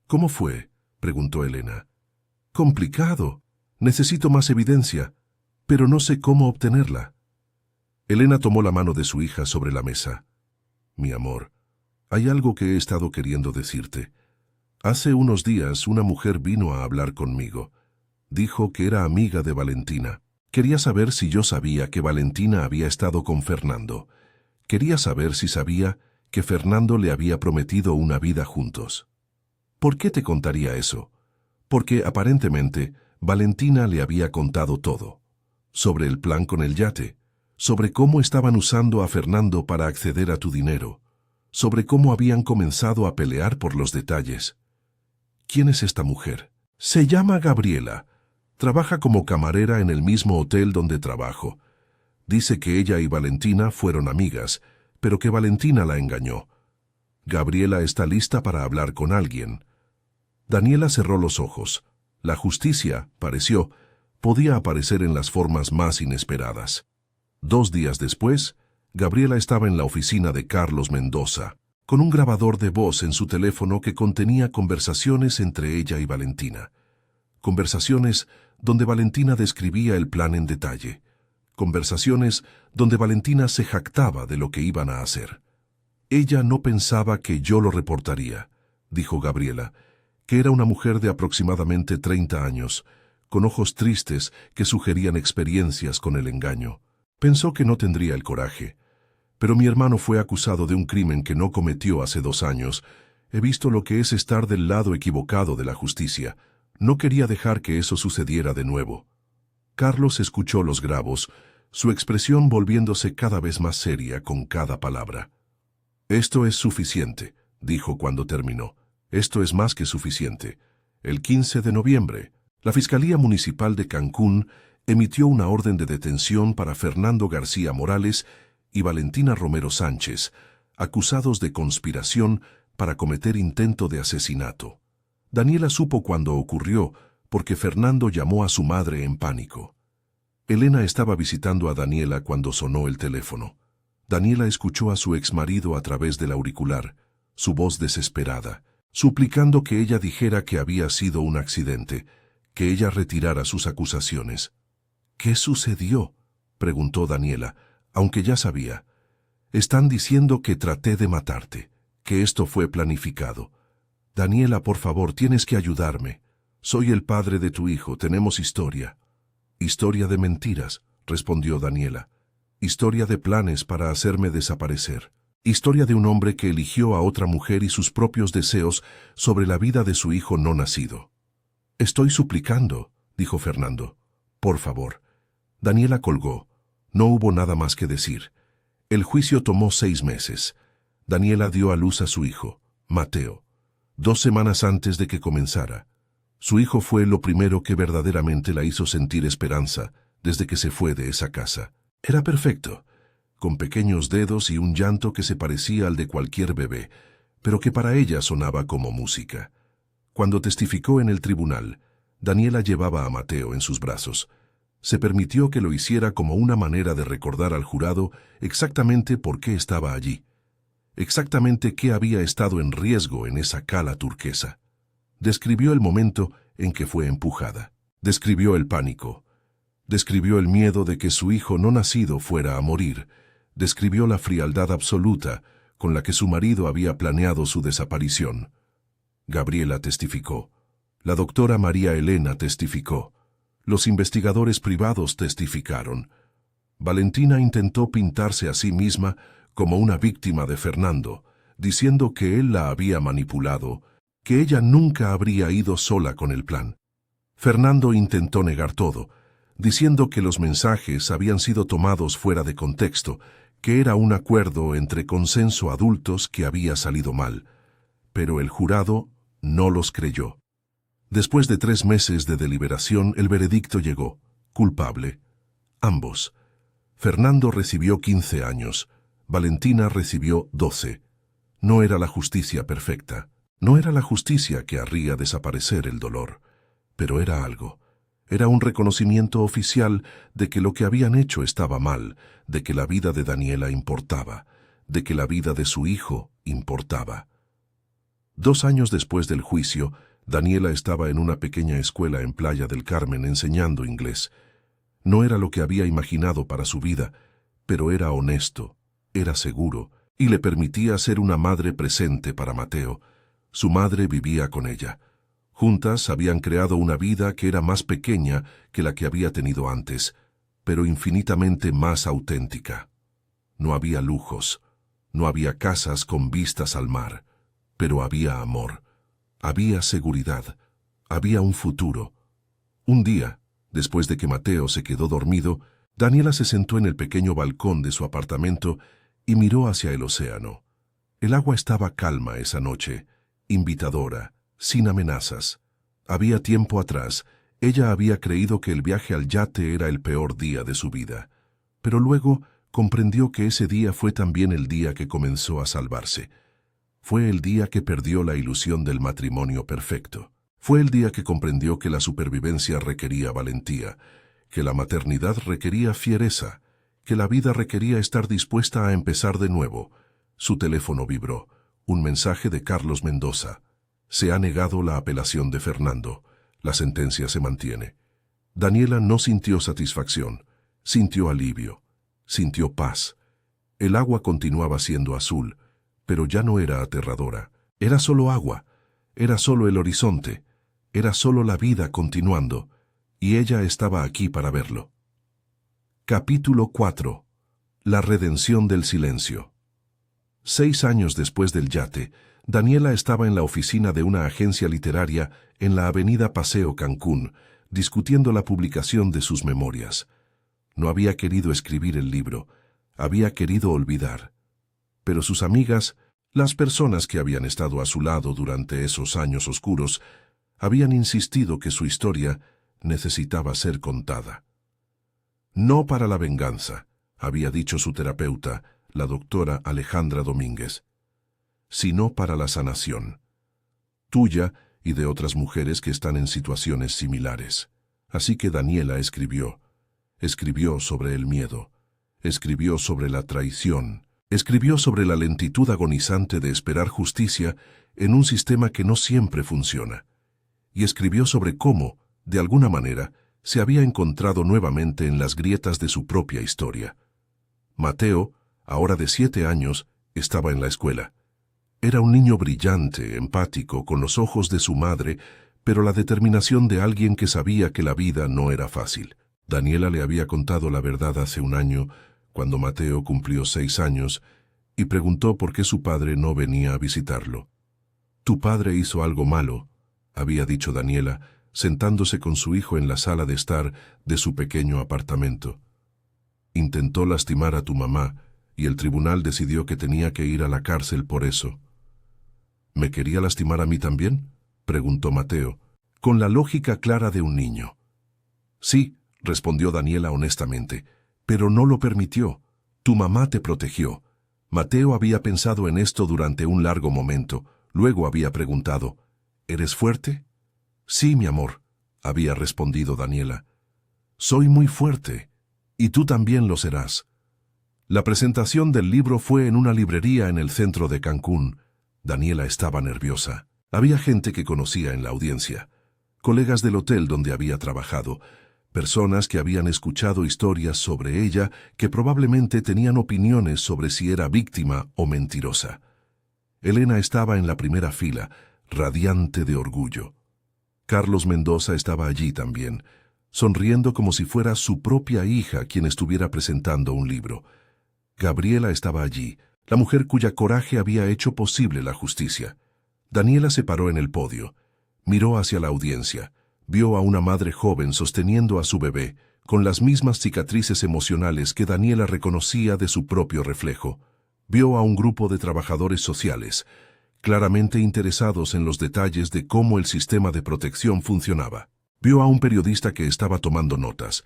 «¿Cómo fue?», preguntó Elena. «Complicado. Necesito más evidencia, pero no sé cómo obtenerla». Elena tomó la mano de su hija sobre la mesa. «Mi amor, hay algo que he estado queriendo decirte. Hace unos días una mujer vino a hablar conmigo. Dijo que era amiga de Valentina. Quería saber si yo sabía que Valentina había estado con Fernando. Quería saber si sabía que Fernando le había prometido una vida juntos». «¿Por qué te contaría eso?». «Porque aparentemente Valentina le había contado todo. Sobre el plan con el yate, sobre cómo estaban usando a Fernando para acceder a tu dinero, sobre cómo habían comenzado a pelear por los detalles». «¿Quién es esta mujer?». «Se llama Gabriela. Trabaja como camarera en el mismo hotel donde trabajo. Dice que ella y Valentina fueron amigas, pero que Valentina la engañó. Gabriela está lista para hablar con alguien». Daniela cerró los ojos. La justicia, pareció, podía aparecer en las formas más inesperadas. 2 días después, Gabriela estaba en la oficina de Carlos Mendoza, con un grabador de voz en su teléfono que contenía conversaciones entre ella y Valentina. Conversaciones donde Valentina describía el plan en detalle. Conversaciones donde Valentina se jactaba de lo que iban a hacer. «Ella no pensaba que yo lo reportaría», dijo Gabriela, que era una mujer de aproximadamente 30 años, con ojos tristes que sugerían experiencias con el engaño. Pensó que no tendría el coraje. «Pero mi hermano fue acusado de un crimen que no cometió hace 2 años. He visto lo que es estar del lado equivocado de la justicia. No quería dejar que eso sucediera de nuevo». Carlos escuchó los gravos, su expresión volviéndose cada vez más seria con cada palabra. «Esto es suficiente», dijo cuando terminó. «Esto es más que suficiente. El 15 de noviembre, la Fiscalía Municipal de Cancún emitió una orden de detención para Fernando García Morales y Valentina Romero Sánchez, acusados de conspiración para cometer intento de asesinato. Daniela supo cuando ocurrió porque Fernando llamó a su madre en pánico. Elena estaba visitando a Daniela cuando sonó el teléfono. Daniela escuchó a su exmarido a través del auricular, su voz desesperada, suplicando que ella dijera que había sido un accidente, que ella retirara sus acusaciones. «¿Qué sucedió?», preguntó Daniela, aunque ya sabía. «Están diciendo que traté de matarte, que esto fue planificado. Daniela, por favor, tienes que ayudarme. Soy el padre de tu hijo, tenemos historia». «Historia de mentiras», respondió Daniela. «Historia de planes para hacerme desaparecer. Historia de un hombre que eligió a otra mujer y sus propios deseos sobre la vida de su hijo no nacido». Estoy suplicando, dijo Fernando. Por favor. Daniela colgó. No hubo nada más que decir. El juicio tomó 6 meses. Daniela dio a luz a su hijo, Mateo, 2 semanas antes de que comenzara. Su hijo fue lo primero que verdaderamente la hizo sentir esperanza desde que se fue de esa casa. Era perfecto, con pequeños dedos y un llanto que se parecía al de cualquier bebé, pero que para ella sonaba como música. Cuando testificó en el tribunal, Daniela llevaba a Mateo en sus brazos. Se permitió que lo hiciera como una manera de recordar al jurado exactamente por qué estaba allí, exactamente qué había estado en riesgo en esa cala turquesa. Describió el momento en que fue empujada. Describió el pánico. Describió el miedo de que su hijo no nacido fuera a morir. Describió la frialdad absoluta con la que su marido había planeado su desaparición. Gabriela testificó. La doctora María Elena testificó. Los investigadores privados testificaron. Valentina intentó pintarse a sí misma como una víctima de Fernando, diciendo que él la había manipulado, que ella nunca habría ido sola con el plan. Fernando intentó negar todo, diciendo que los mensajes habían sido tomados fuera de contexto, que era un acuerdo entre consenso adultos que había salido mal. Pero el jurado no los creyó. Después de 3 meses de deliberación, el veredicto llegó. Culpable. Ambos. Fernando recibió 15 años. Valentina recibió 12. No era la justicia perfecta. No era la justicia que haría desaparecer el dolor. Pero era algo. Era un reconocimiento oficial de que lo que habían hecho estaba mal, de que la vida de Daniela importaba, de que la vida de su hijo importaba. 2 años después del juicio, Daniela estaba en una pequeña escuela en Playa del Carmen enseñando inglés. No era lo que había imaginado para su vida, pero era honesto, era seguro, y le permitía ser una madre presente para Mateo. Su madre vivía con ella. Juntas habían creado una vida que era más pequeña que la que había tenido antes, pero infinitamente más auténtica. No había lujos, no había casas con vistas al mar, pero había amor. Había seguridad, había un futuro. Un día, después de que Mateo se quedó dormido, Daniela se sentó en el pequeño balcón de su apartamento y miró hacia el océano. El agua estaba calma esa noche, invitadora, sin amenazas. Había tiempo atrás, ella había creído que el viaje al yate era el peor día de su vida, pero luego comprendió que ese día fue también el día que comenzó a salvarse. Fue el día que perdió la ilusión del matrimonio perfecto. Fue el día que comprendió que la supervivencia requería valentía, que la maternidad requería fiereza, que la vida requería estar dispuesta a empezar de nuevo. Su teléfono vibró. Un mensaje de Carlos Mendoza. Se ha negado la apelación de Fernando. La sentencia se mantiene. Daniela no sintió satisfacción. Sintió alivio. Sintió paz. El agua continuaba siendo azul, pero ya no era aterradora. Era solo agua, era solo el horizonte, era solo la vida continuando, y ella estaba aquí para verlo. Capítulo 4. La redención del silencio. 6 años después del yate, Daniela estaba en la oficina de una agencia literaria en la avenida Paseo Cancún, discutiendo la publicación de sus memorias. No había querido escribir el libro, había querido olvidar. Pero sus amigas, las personas que habían estado a su lado durante esos años oscuros, habían insistido que su historia necesitaba ser contada. No para la venganza, había dicho su terapeuta, la doctora Alejandra Domínguez, sino para la sanación, tuya y de otras mujeres que están en situaciones similares. Así que Daniela escribió sobre el miedo, escribió sobre la traición, escribió sobre la lentitud agonizante de esperar justicia en un sistema que no siempre funciona, y escribió sobre cómo, de alguna manera, se había encontrado nuevamente en las grietas de su propia historia. Mateo, ahora de 7 años, estaba en la escuela. Era un niño brillante, empático, con los ojos de su madre, pero la determinación de alguien que sabía que la vida no era fácil. Daniela le había contado la verdad hace un año, cuando Mateo cumplió 6 años, y preguntó por qué su padre no venía a visitarlo. «Tu padre hizo algo malo», había dicho Daniela, sentándose con su hijo en la sala de estar de su pequeño apartamento. Intentó lastimar a tu mamá y el tribunal decidió que tenía que ir a la cárcel por eso. ¿Me quería lastimar a mí también?, preguntó Mateo, con la lógica clara de un niño. Sí, respondió Daniela honestamente, pero no lo permitió. Tu mamá te protegió. Mateo había pensado en esto durante un largo momento. Luego había preguntado, ¿eres fuerte? Sí, mi amor, había respondido Daniela. Soy muy fuerte, y tú también lo serás. La presentación del libro fue en una librería en el centro de Cancún. Daniela estaba nerviosa. Había gente que conocía en la audiencia, colegas del hotel donde había trabajado, personas que habían escuchado historias sobre ella que probablemente tenían opiniones sobre si era víctima o mentirosa. Elena estaba en la primera fila, radiante de orgullo. Carlos Mendoza estaba allí también, sonriendo como si fuera su propia hija quien estuviera presentando un libro. Gabriela estaba allí, la mujer cuya coraje había hecho posible la justicia. Daniela se paró en el podio, miró hacia la audiencia, vio a una madre joven sosteniendo a su bebé, con las mismas cicatrices emocionales que Daniela reconocía de su propio reflejo. Vio a un grupo de trabajadores sociales, claramente interesados en los detalles de cómo el sistema de protección funcionaba. Vio a un periodista que estaba tomando notas.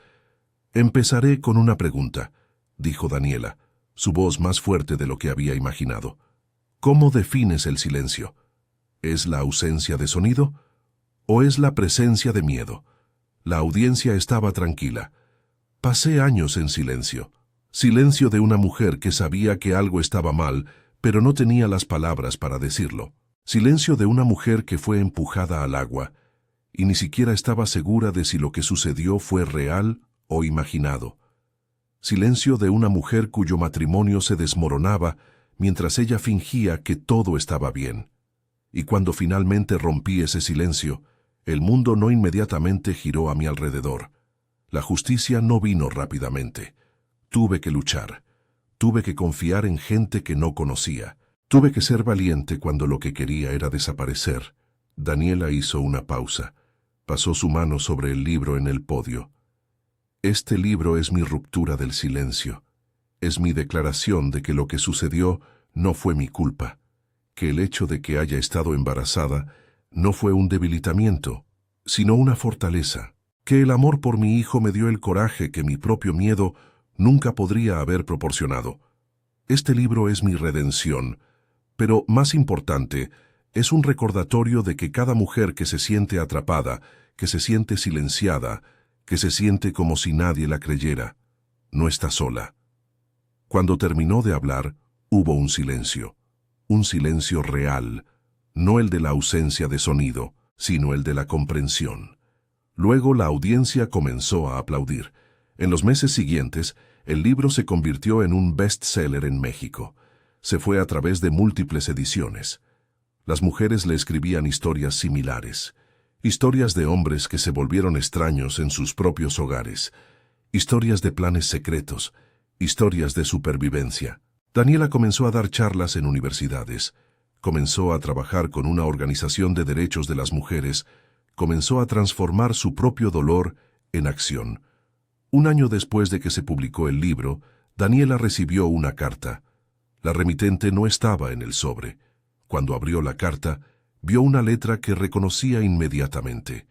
Empezaré con una pregunta, dijo Daniela, su voz más fuerte de lo que había imaginado. ¿Cómo defines el silencio? ¿Es la ausencia de sonido o es la presencia de miedo? La audiencia estaba tranquila. Pasé años en silencio. Silencio de una mujer que sabía que algo estaba mal, pero no tenía las palabras para decirlo. Silencio de una mujer que fue empujada al agua y ni siquiera estaba segura de si lo que sucedió fue real o imaginado. Silencio de una mujer cuyo matrimonio se desmoronaba mientras ella fingía que todo estaba bien. Y cuando finalmente rompí ese silencio, el mundo no inmediatamente giró a mi alrededor. La justicia no vino rápidamente. Tuve que luchar. Tuve que confiar en gente que no conocía. Tuve que ser valiente cuando lo que quería era desaparecer. Daniela hizo una pausa. Pasó su mano sobre el libro en el podio. Este libro es mi ruptura del silencio. Es mi declaración de que lo que sucedió no fue mi culpa, que el hecho de que haya estado embarazada no fue un debilitamiento, sino una fortaleza, que el amor por mi hijo me dio el coraje que mi propio miedo nunca podría haber proporcionado. Este libro es mi redención, pero más importante, es un recordatorio de que cada mujer que se siente atrapada, que se siente silenciada, que se siente como si nadie la creyera, no está sola. Cuando terminó de hablar, hubo un silencio real, no el de la ausencia de sonido, sino el de la comprensión. Luego la audiencia comenzó a aplaudir. En los meses siguientes, el libro se convirtió en un bestseller en México. Se fue a través de múltiples ediciones. Las mujeres le escribían historias similares. Historias de hombres que se volvieron extraños en sus propios hogares. Historias de planes secretos. Historias de supervivencia. Daniela comenzó a dar charlas en universidades. Comenzó a trabajar con una organización de derechos de las mujeres. Comenzó a transformar su propio dolor en acción. Un año después de que se publicó el libro, Daniela recibió una carta. La remitente no estaba en el sobre. Cuando abrió la carta, vio una letra que reconocía inmediatamente.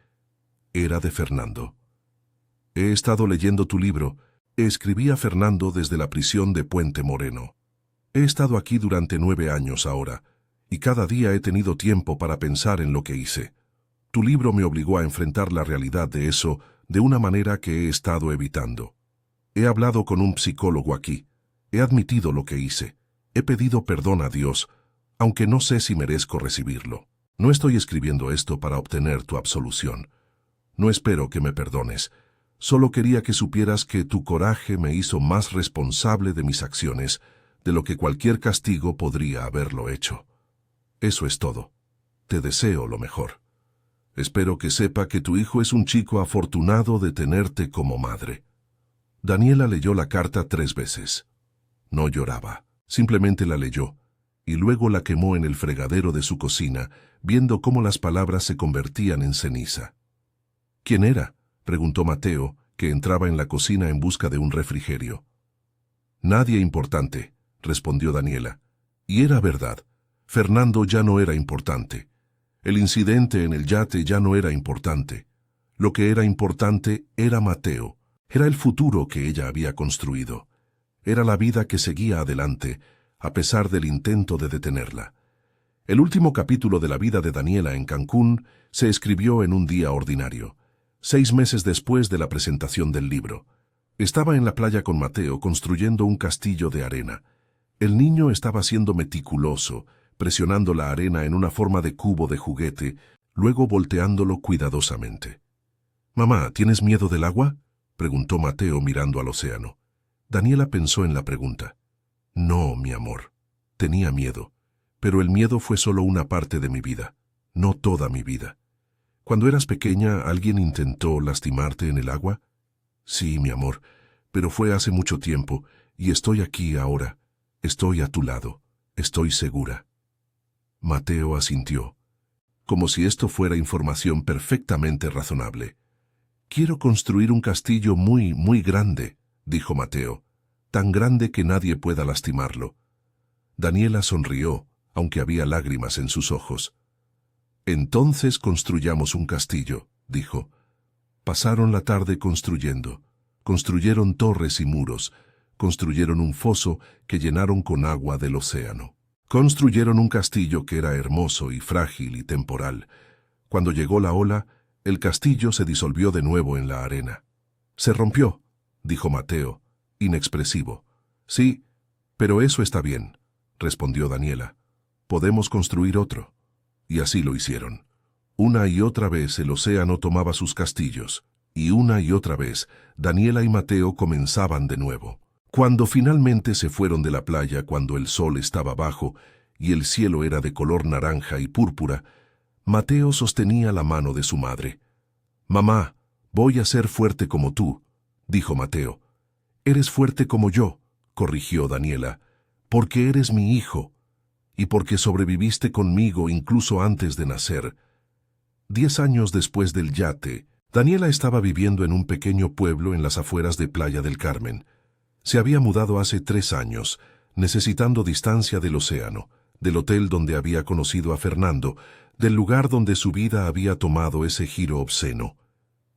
Era de Fernando. He estado leyendo tu libro. Escribía Fernando desde la prisión de Puente Moreno. He estado aquí durante 9 años ahora, y cada día he tenido tiempo para pensar en lo que hice. Tu libro me obligó a enfrentar la realidad de eso de una manera que he estado evitando. He hablado con un psicólogo aquí. He admitido lo que hice. He pedido perdón a Dios, aunque no sé si merezco recibirlo. No estoy escribiendo esto para obtener tu absolución. No espero que me perdones. Solo quería que supieras que tu coraje me hizo más responsable de mis acciones de lo que cualquier castigo podría haberlo hecho. Eso es todo. Te deseo lo mejor. Espero que sepa que tu hijo es un chico afortunado de tenerte como madre. Daniela leyó la carta 3 veces. No lloraba, simplemente la leyó, y luego la quemó en el fregadero de su cocina, viendo cómo las palabras se convertían en ceniza. ¿Quién era?, preguntó Mateo, que entraba en la cocina en busca de un refrigerio. Nadie importante, respondió Daniela. Y era verdad. Fernando ya no era importante. El incidente en el yate ya no era importante. Lo que era importante era Mateo. Era el futuro que ella había construido. Era la vida que seguía adelante, a pesar del intento de detenerla. El último capítulo de la vida de Daniela en Cancún se escribió en un día ordinario, 6 meses después de la presentación del libro. Estaba en la playa con Mateo construyendo un castillo de arena. El niño estaba siendo meticuloso, presionando la arena en una forma de cubo de juguete, luego volteándolo cuidadosamente. «Mamá, ¿tienes miedo del agua?», preguntó Mateo mirando al océano. Daniela pensó en la pregunta. «No, mi amor. Tenía miedo, pero el miedo fue solo una parte de mi vida, no toda mi vida». «Cuando eras pequeña, ¿alguien intentó lastimarte en el agua?». «Sí, mi amor, pero fue hace mucho tiempo, y estoy aquí ahora. Estoy a tu lado. Estoy segura». Mateo asintió, como si esto fuera información perfectamente razonable. «Quiero construir un castillo muy, muy grande», dijo Mateo, «tan grande que nadie pueda lastimarlo». Daniela sonrió, aunque había lágrimas en sus ojos. «Entonces construyamos un castillo», dijo. Pasaron la tarde construyendo. Construyeron torres y muros. Construyeron un foso que llenaron con agua del océano. Construyeron un castillo que era hermoso y frágil y temporal. Cuando llegó la ola, el castillo se disolvió de nuevo en la arena. «Se rompió», dijo Mateo, inexpresivo. «Sí, pero eso está bien», respondió Daniela. «Podemos construir otro». Y así lo hicieron. Una y otra vez el océano tomaba sus castillos, y una y otra vez Daniela y Mateo comenzaban de nuevo. Cuando finalmente se fueron de la playa, cuando el sol estaba bajo y el cielo era de color naranja y púrpura, Mateo sostenía la mano de su madre. «Mamá, voy a ser fuerte como tú», dijo Mateo. «Eres fuerte como yo», corrigió Daniela, «porque eres mi hijo, y porque sobreviviste conmigo incluso antes de nacer». 10 años después del yate, Daniela estaba viviendo en un pequeño pueblo en las afueras de Playa del Carmen. Se había mudado hace 3 años, necesitando distancia del océano, del hotel donde había conocido a Fernando, del lugar donde su vida había tomado ese giro obsceno.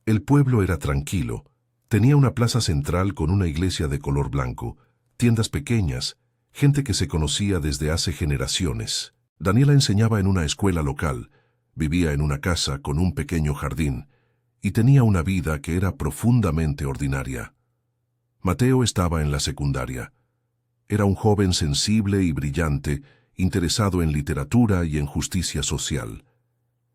El pueblo era tranquilo. Tenía una plaza central con una iglesia de color blanco, tiendas pequeñas, gente que se conocía desde hace generaciones. Daniela enseñaba en una escuela local, vivía en una casa con un pequeño jardín, y tenía una vida que era profundamente ordinaria. Mateo estaba en la secundaria. Era un joven sensible y brillante, interesado en literatura y en justicia social.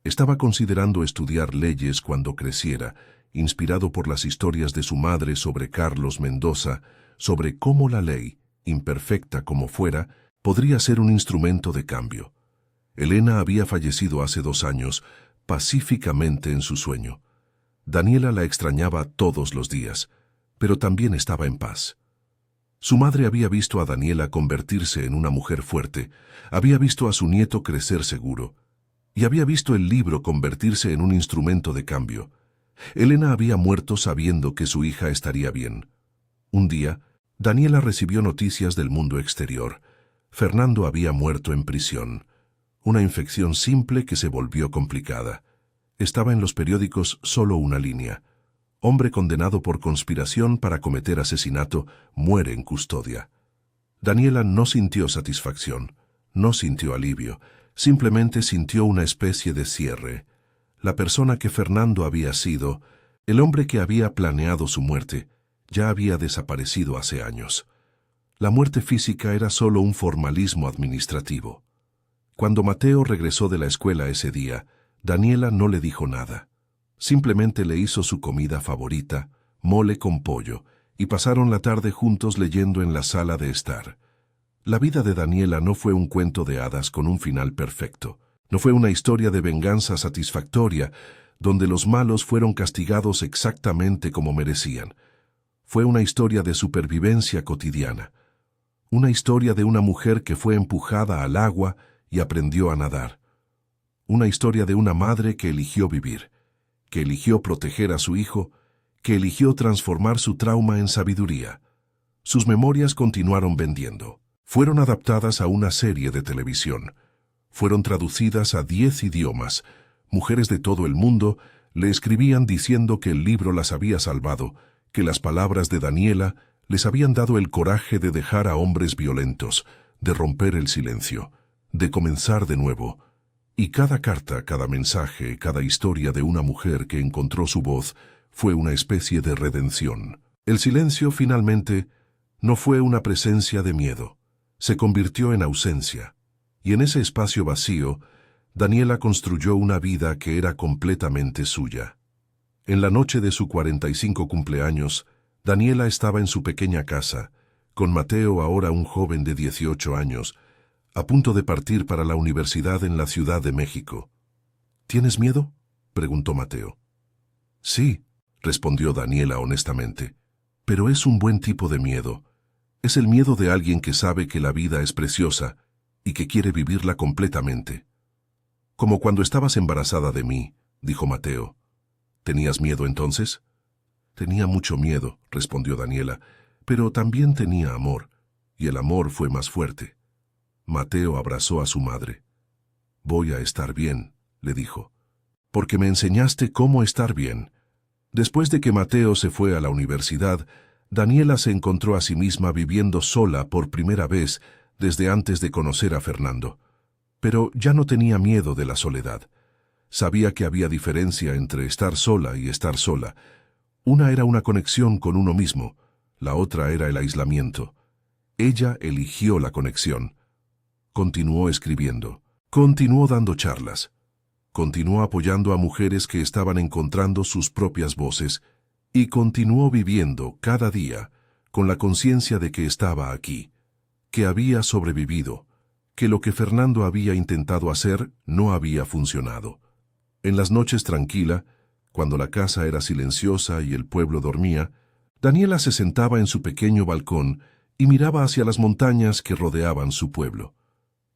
Estaba considerando estudiar leyes cuando creciera, inspirado por las historias de su madre sobre Carlos Mendoza, sobre cómo la ley, imperfecta como fuera, podría ser un instrumento de cambio. Elena había fallecido hace 2 años, pacíficamente en su sueño. Daniela la extrañaba todos los días, pero también estaba en paz. Su madre había visto a Daniela convertirse en una mujer fuerte, había visto a su nieto crecer seguro, y había visto el libro convertirse en un instrumento de cambio. Elena había muerto sabiendo que su hija estaría bien. Un día, Daniela recibió noticias del mundo exterior. Fernando había muerto en prisión. Una infección simple que se volvió complicada. Estaba en los periódicos solo una línea. Hombre condenado por conspiración para cometer asesinato muere en custodia. Daniela no sintió satisfacción, no sintió alivio, simplemente sintió una especie de cierre. La persona que Fernando había sido, el hombre que había planeado su muerte, ya había desaparecido hace años. La muerte física era solo un formalismo administrativo. Cuando Mateo regresó de la escuela ese día, Daniela no le dijo nada. Simplemente le hizo su comida favorita, mole con pollo, y pasaron la tarde juntos leyendo en la sala de estar. La vida de Daniela no fue un cuento de hadas con un final perfecto. No fue una historia de venganza satisfactoria, donde los malos fueron castigados exactamente como merecían. Fue una historia de supervivencia cotidiana. Una historia de una mujer que fue empujada al agua y aprendió a nadar. Una historia de una madre que eligió vivir, que eligió proteger a su hijo, que eligió transformar su trauma en sabiduría. Sus memorias continuaron vendiendo. Fueron adaptadas a una serie de televisión. Fueron traducidas a 10 idiomas. Mujeres de todo el mundo le escribían diciendo que el libro las había salvado, que las palabras de Daniela les habían dado el coraje de dejar a hombres violentos, de romper el silencio, de comenzar de nuevo. Y cada carta, cada mensaje, cada historia de una mujer que encontró su voz fue una especie de redención. El silencio, finalmente, no fue una presencia de miedo. Se convirtió en ausencia. Y en ese espacio vacío, Daniela construyó una vida que era completamente suya. En la noche de su 45 cumpleaños, Daniela estaba en su pequeña casa, con Mateo, ahora un joven de 18 años, a punto de partir para la universidad en la Ciudad de México. ¿Tienes miedo?, preguntó Mateo. Sí, respondió Daniela honestamente, pero es un buen tipo de miedo. Es el miedo de alguien que sabe que la vida es preciosa y que quiere vivirla completamente. Como cuando estabas embarazada de mí, dijo Mateo. ¿Tenías miedo entonces? Tenía mucho miedo, respondió Daniela, pero también tenía amor, y el amor fue más fuerte. Mateo abrazó a su madre. Voy a estar bien, le dijo, porque me enseñaste cómo estar bien. Después de que Mateo se fue a la universidad, Daniela se encontró a sí misma viviendo sola por primera vez desde antes de conocer a Fernando. Pero ya no tenía miedo de la soledad. Sabía que había diferencia entre estar sola y estar sola. Una era una conexión con uno mismo, la otra era el aislamiento. Ella eligió la conexión. Continuó escribiendo, continuó dando charlas, continuó apoyando a mujeres que estaban encontrando sus propias voces y continuó viviendo cada día con la conciencia de que estaba aquí, que había sobrevivido, que lo que Fernando había intentado hacer no había funcionado. En las noches tranquila, cuando la casa era silenciosa y el pueblo dormía, Daniela se sentaba en su pequeño balcón y miraba hacia las montañas que rodeaban su pueblo.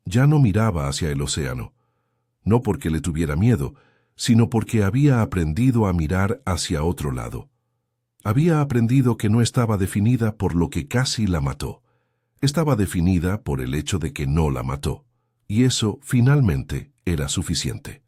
Ya no miraba hacia el océano, no porque le tuviera miedo, sino porque había aprendido a mirar hacia otro lado. Había aprendido que no estaba definida por lo que casi la mató. Estaba definida por el hecho de que no la mató, y eso finalmente era suficiente.